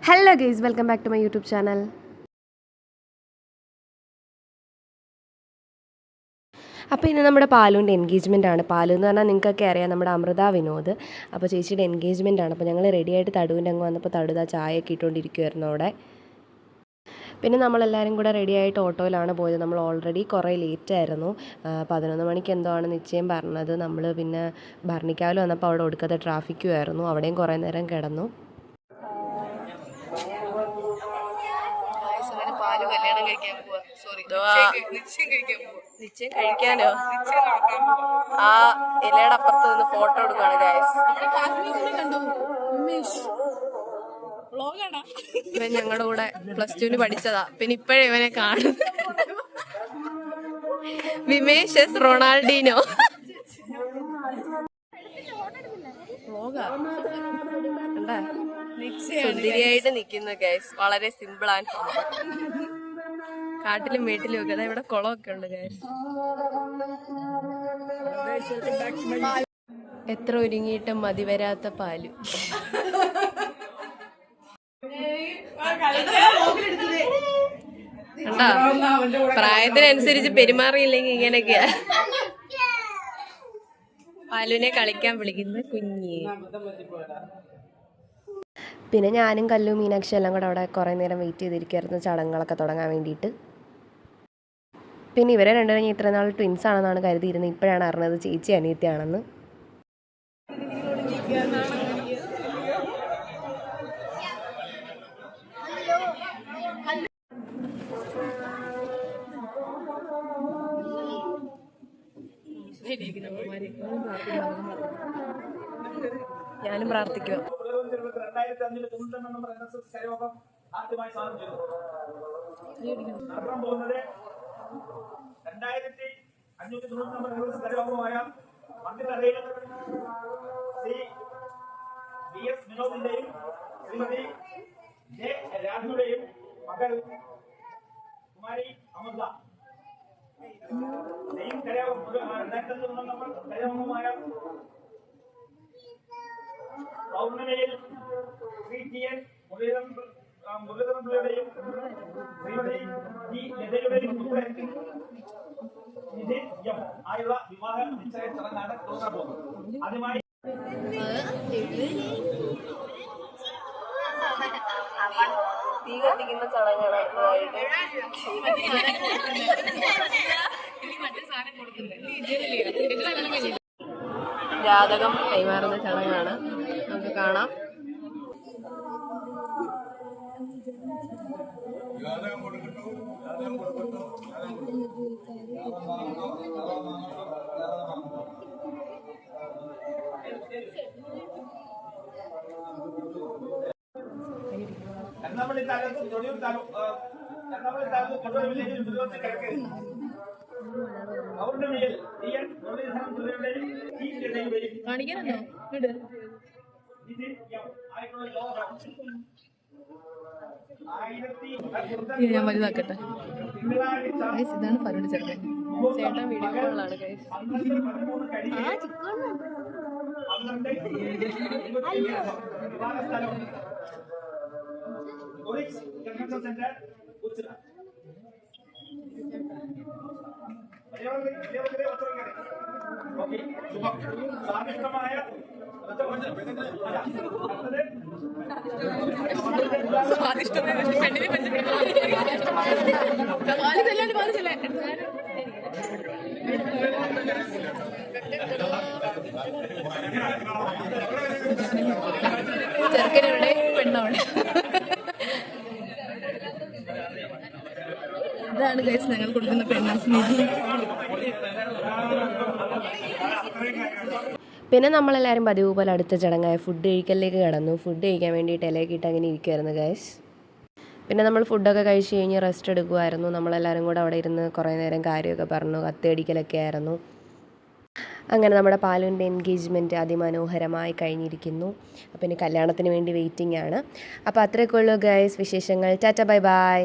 Hello guys, welcome back to my YouTube channel. അപ്പോൾ ഇന്ന് നമ്മുടെ പാലുവിൻ്റെ എൻഗേജ്മെൻ്റ് ആണ്. പാലു എന്ന് പറഞ്ഞാൽ നിങ്ങൾക്കൊക്കെ അറിയാം, നമ്മുടെ അമൃത വിനോദ്. അപ്പോൾ ചേച്ചിയുടെ എൻഗേജ്മെൻ്റ് ആണ്. അപ്പോൾ ഞങ്ങൾ റെഡിയായിട്ട് തടുവിൻ്റെ അങ്ങ് വന്നപ്പോൾ തടുത ചായയൊക്കെ ഇട്ടുകൊണ്ടിരിക്കുമായിരുന്നു അവിടെ. പിന്നെ നമ്മളെല്ലാവരും കൂടെ റെഡിയായിട്ട് ഓട്ടോയിലാണ് പോയത്. നമ്മൾ ഓൾറെഡി കുറേ ലേറ്റായിരുന്നു. 11 മണിക്ക് എന്തോ ആണ് നിശ്ചയം പറഞ്ഞത്. നമ്മൾ പിന്നെ ഭരണിക്കാവിൽ വന്നപ്പോൾ അവിടെ ഒടുക്കത്തെ ട്രാഫിക്കുമായിരുന്നു. അവിടെയും കുറേ നേരം കിടന്നു. കല്യാണം കഴിക്കാൻ പോവാ. സോറി, നിശ്ചയം കഴിക്കാനോ? ആ ഇലയുടെ അപ്പുറത്ത് നിന്ന് ഫോട്ടോ എടുക്കുകയാണ് ഗൈസ്. ഇവൻ ഞങ്ങളുടെ കൂടെ +2 പഠിച്ചതാ. പിന്നെ ഇപ്പഴേ ഇവനെ കാണും. Vimesh S Ronaldinho. സുന്ദരിയായിട്ട് നിൽക്കുന്നു ഗൈസ്. വളരെ സിമ്പിൾ ആൻഡ് കാട്ടിലും വീട്ടിലും ഒക്കെ. ഇവിടെ കുളമൊക്കെ ഉണ്ട് ഗൈസ്. എത്ര ഒരുങ്ങിയിട്ടും മതി വരാത്ത പാല്. പ്രായത്തിനനുസരിച്ച് പെരുമാറിയില്ലെങ്കിൽ ഇങ്ങനെയൊക്കെയാ. പാലുവിനെ കളിക്കാൻ വിളിക്കുന്നു കുഞ്ഞ്. പിന്നെ ഞാനും കല്ലു മീനാക്ഷി എല്ലാം കൂടെ അവിടെ കുറേ നേരം വെയിറ്റ് ചെയ്തിരിക്കുകയായിരുന്നു ചടങ്ങുകളൊക്കെ തുടങ്ങാൻ വേണ്ടിയിട്ട്. പിന്നെ ഇവരെ രണ്ടുപേരും ഇത്ര നാൾ ട്വിൻസ് ആണെന്നാണ് കരുതിയിരുന്നത്. ഇപ്പോഴാണ് അറിഞ്ഞത് ചേച്ചി അനിയത്തിയാണെന്ന്. ഞാനും പ്രാർത്ഥിക്കുക. ആദ്യമായി സാധനം ചെയ്തു നടത്താൻ പോകുന്നത് 2590 നമ്പർ സ്ഥലമായ മന്ദിരയിൽ ശ്രീ BS വിനോദിന്റെയും ശ്രീമതി J രാധയുടെയും മകൾ കുമാരി അമൃത 2590 നമ്പർ സ്ഥലമായ പൗർണമിയിൽ ശ്രീ TN മുരളീധരൻ പിള്ളയുടെയും ശ്രീമതി G ലതയുടെയും പുത്രൻ നിതിൻ M ആയുള്ള വിവാഹ നിശ്ചയ ചടങ്ങാണ് തുടങ്ങാൻ പോകുന്നത്. ആദ്യമായി തീ കത്തിക്കുന്ന ചടങ്ങാണ് അടുത്തതായിട്ട്. ജാതകം കൈമാറുന്ന ചടങ്ങാണ്. നമുക്ക് കാണാം. എറണാകുളം താലൂക്ക് തൊടിയൂർ താലൂക്ക് എറണാകുളം താലൂക്ക് കൊണ്ടൂർ വില്ലേജിൽ ദുരിതത്തിൽ കിടക്കുന്നു. പൗർണമിയിൽ TN Muraleedharan പിള്ളയുടെയും G ലതയുടെയും കാണിക്കാനോ Nitin M ആയിട്ടുള്ള ലോകം ഞാൻ വലുതാക്കട്ടെ. ഇതാണ് പരുടി ചേട്ടൻ. ചേട്ടൻ വീഡിയോ കോളാണ് ഗൈസ്. സ്വാദിഷ്ടമായ ചെറുക്കനവിടെ പെണ്ണവിടെ. ഇതാണ് ഗൈസ് ഞങ്ങൾ കൊടുക്കുന്ന പെണ്ണ്. പിന്നെ നമ്മളെല്ലാവരും പതിവ് പോലെ അടുത്ത ചടങ്ങായ ഫുഡ് കഴിക്കലിലേക്ക് കടന്നു. ഫുഡ് കഴിക്കാൻ വേണ്ടിയിട്ട് ഇലയൊക്കെ ഇട്ട് അങ്ങനെ ഇരിക്കുമായിരുന്നു ഗൈസ്. പിന്നെ നമ്മൾ ഫുഡൊക്കെ കഴിച്ച് കഴിഞ്ഞ് റെസ്റ്റ് എടുക്കുമായിരുന്നു. നമ്മളെല്ലാവരും കൂടെ അവിടെ ഇരുന്ന് കുറേ നേരം കാര്യമൊക്കെ പറഞ്ഞു, കത്തിയടിക്കലൊക്കെ ആയിരുന്നു. അങ്ങനെ നമ്മുടെ പാലുവിൻ്റെ എൻഗേജ്മെൻറ്റ് അതിമനോഹരമായി കഴിഞ്ഞിരിക്കുന്നു. അപ്പോൾ ഇനി കല്യാണത്തിന് വേണ്ടി വെയിറ്റിംഗ് ആണ്. അപ്പോൾ അത്രയൊക്കെ ഉള്ളൂ ഗൈസ് വിശേഷങ്ങൾ. Tata bye bye.